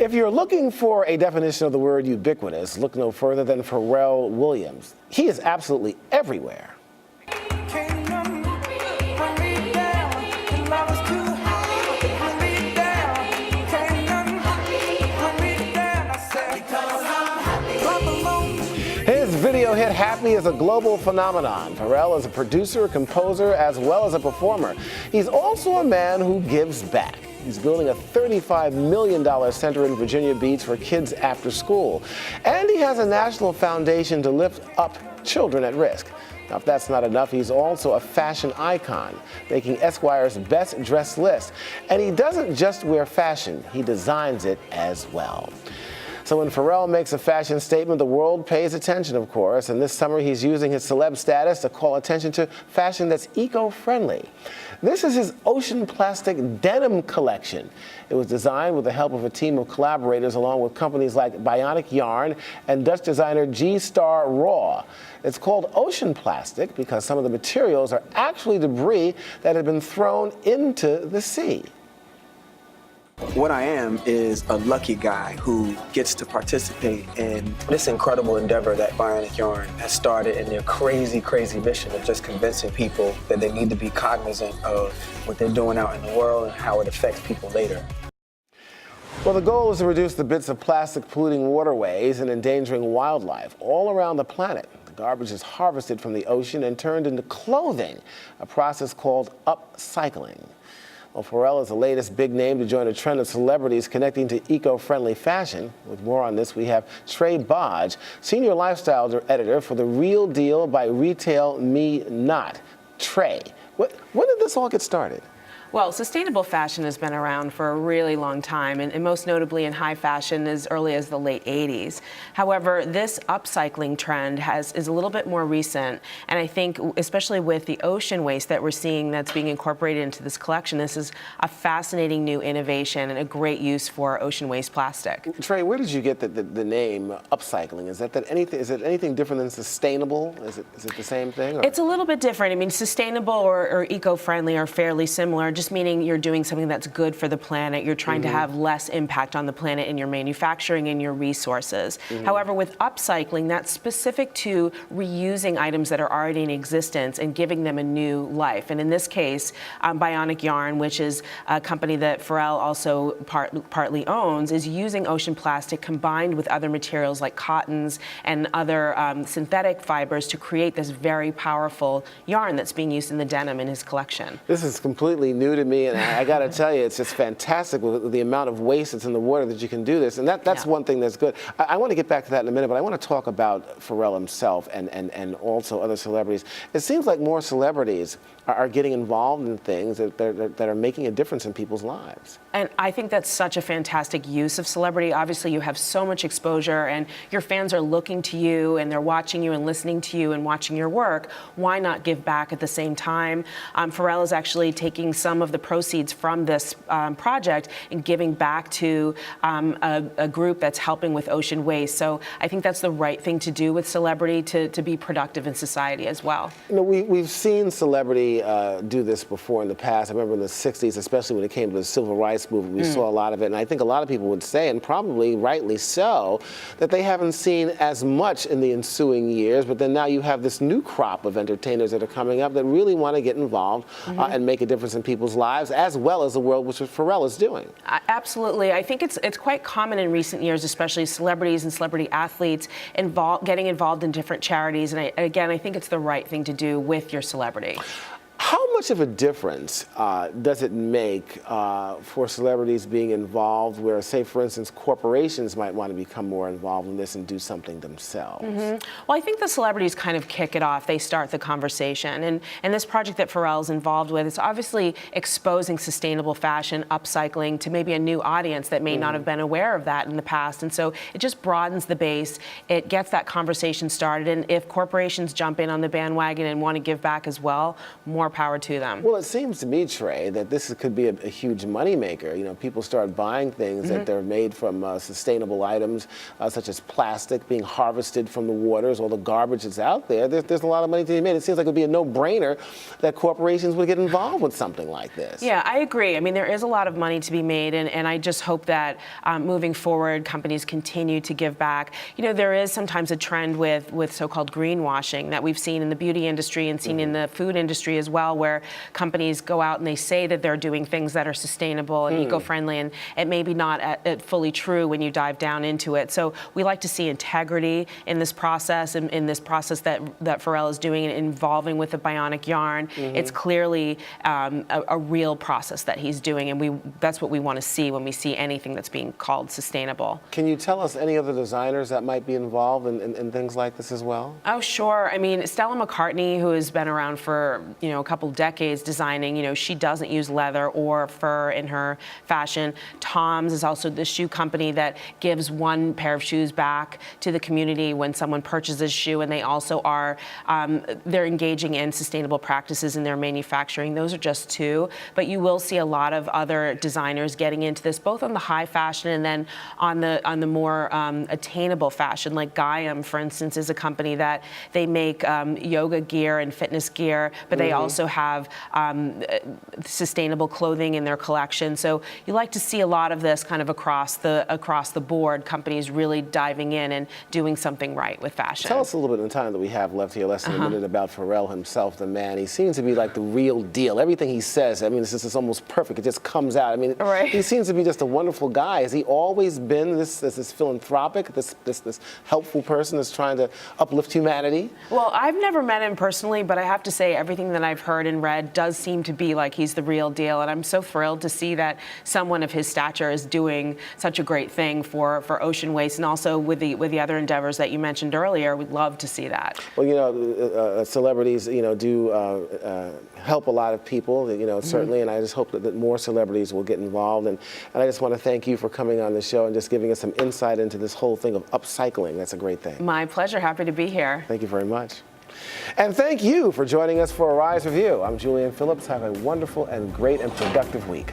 If you're looking for a definition of the word ubiquitous, look no further than Pharrell Williams. He is absolutely everywhere. His video hit Happy is a global phenomenon. Pharrell is a producer, composer, as well as a performer. He's also a man who gives back. He's building a $35 million center in Virginia Beach for kids after school. And he has a national foundation to lift up children at risk. Now, if that's not enough, he's also a fashion icon, making Esquire's best dressed list. And he doesn't just wear fashion, he designs it as well. So when Pharrell makes a fashion statement, the world pays attention, of course, and this summer he's using his celeb status to call attention to fashion that's eco-friendly. This is his ocean plastic denim collection. It was designed with the help of a team of collaborators along with companies like Bionic Yarn and Dutch designer G-Star Raw. It's called ocean plastic because some of the materials are actually debris that had been thrown into the sea. What I am is a lucky guy who gets to participate in this incredible endeavor that Bionic Yarn has started in their crazy, crazy mission of just convincing people that they need to be cognizant of what they're doing out in the world and how it affects people later. Well, the goal is to reduce the bits of plastic polluting waterways and endangering wildlife all around the planet. The garbage is harvested from the ocean and turned into clothing, a process called upcycling. Well, Pharrell is the latest big name to join a trend of celebrities connecting to eco-friendly fashion. With more on this, we have Trae Bodge, senior lifestyle editor for The Real Deal by Retail Me Not. Trae, when did this all get started? Well, sustainable fashion has been around for a really long time, and most notably in high fashion as early as the late 80s. However, this upcycling trend is a little bit more recent, and I think especially with the ocean waste that we're seeing that's being incorporated into this collection, this is a fascinating new innovation and a great use for ocean waste plastic. Trae, where did you get the name upcycling? Is it anything different than sustainable? Is it the same thing? Or? It's a little bit different. I mean, sustainable or eco-friendly are fairly similar, just meaning you're doing something that's good for the planet. You're trying to have less impact on the planet in your manufacturing and your resources. However, with upcycling, that's specific to reusing items that are already in existence and giving them a new life. And in this case, Bionic Yarn, which is a company that Pharrell also partly owns, is using ocean plastic combined with other materials like cottons and other synthetic fibers to create this very powerful yarn that's being used in the denim in his collection. This is completely new to me, and I got to tell you, it's just fantastic with the amount of waste that's in the water that you can do this, and that's one thing that's good. I want to get back to that in a minute, but I want to talk about Pharrell himself and also other celebrities. It seems like more celebrities are getting involved in things that are making a difference in people's lives. And I think that's such a fantastic use of celebrity. Obviously, you have so much exposure, and your fans are looking to you, and they're watching you and listening to you and watching your work. Why not give back at the same time? Pharrell is actually taking some of the proceeds from this project and giving back to a group that's helping with ocean waste. So I think that's the right thing to do with celebrity to be productive in society as well. You know, we've seen celebrity do this before in the past. I remember in the 60s, especially when it came to the civil rights movement, we saw a lot of it. And I think a lot of people would say, and probably rightly so, that they haven't seen as much in the ensuing years. But then now you have this new crop of entertainers that are coming up that really want to get involved and make a difference in people's lives, as well as the world, which Pharrell is doing. Absolutely. I think it's quite common in recent years, especially celebrities and celebrity athletes getting involved in different charities. And again, I think it's the right thing to do with your celebrity. How much of a difference does it make for celebrities being involved where, say, for instance, corporations might want to become more involved in this and do something themselves? Well, I think the celebrities kind of kick it off. They start the conversation. And this project that Pharrell's involved with is obviously exposing sustainable fashion, upcycling to maybe a new audience that may not have been aware of that in the past. And so it just broadens the base. It gets that conversation started. And if corporations jump in on the bandwagon and want to give back as well, more power to them. Well, it seems to me, Trae, that this could be a huge moneymaker. You know, people start buying things that they're made from sustainable items, such as plastic being harvested from the waters, all the garbage that's out there. There's a lot of money to be made. It seems like it would be a no-brainer that corporations would get involved with something like this. Yeah, I agree. I mean, there is a lot of money to be made, and I just hope that moving forward, companies continue to give back. You know, there is sometimes a trend with so-called greenwashing that we've seen in the beauty industry and seen in the food industry as well, where companies go out and they say that they're doing things that are sustainable and eco-friendly, and it may be not fully true when you dive down into it. So we like to see integrity in this process, and in this process that Pharrell is doing, and involving with the bionic yarn. It's clearly a real process that he's doing, and that's what we want to see when we see anything that's being called sustainable. Can you tell us any other designers that might be involved in things like this as well? Oh, sure. I mean, Stella McCartney, who has been around for, you know, a couple decades designing, you know, she doesn't use leather or fur in her fashion. Tom's is also the shoe company that gives one pair of shoes back to the community when someone purchases a shoe, and they also are, they're engaging in sustainable practices in their manufacturing. Those are just two, but you will see a lot of other designers getting into this, both on the high fashion and then on the more attainable fashion. Like Gaiam, for instance, is a company that they make yoga gear and fitness gear, but they also have sustainable clothing in their collection. So you like to see a lot of this kind of across the board, companies really diving in and doing something right with fashion. Tell us a little bit in the time that we have left here, less than a minute, about Pharrell himself, the man. He seems to be like the real deal. Everything he says, I mean, it's just almost perfect. It just comes out. I mean, he seems to be just a wonderful guy. Has he always been this philanthropic, this helpful person that's trying to uplift humanity? Well, I've never met him personally, but I have to say everything that I've heard and read does seem to be like he's the real deal, and I'm so thrilled to see that someone of his stature is doing such a great thing for ocean waste, and also with the other endeavors that you mentioned earlier. We'd love to see that. Well, you know, celebrities, you know, do help a lot of people, you know, certainly, and I just hope that more celebrities will get involved, and I just want to thank you for coming on the show and just giving us some insight into this whole thing of upcycling. That's a great thing. My pleasure. Happy to be here. Thank you very much. And thank you for joining us for a Rise Review. I'm Julian Phillips. Have a wonderful and great and productive week.